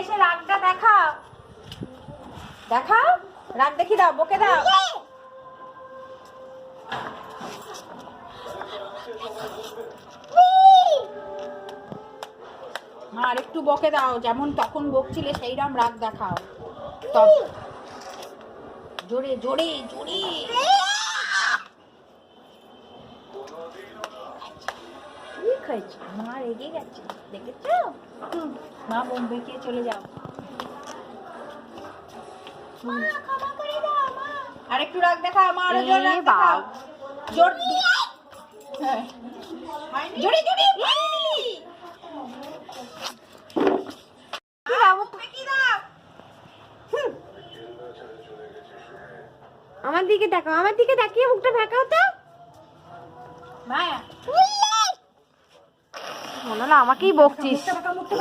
এসে রাগটা দেখাও, দেখাও, রাগ দেখি দাও, বকে দাও। মা আর একটু বকে দাও, যেমন তখন বকছিলে সেইরকম রাগ দেখাও। তব জোরে জোরে জোরে। ঠিক হয়েছে, মা রেগে গেছে, দেখেছো? মা বোন বেঁকিয়ে চলে যাও। আর একটু রাগ দেখাও, মা আরো জোরে রাগ দেখাও। জোর হ্যাঁ, জোরে জোরে। আমার দিকে তাকাও, আমার দিকে তাকিয়ে মুখটা ফেকাও তো। মায়া মনে হলো আমাকেই বকছিস। মুখটা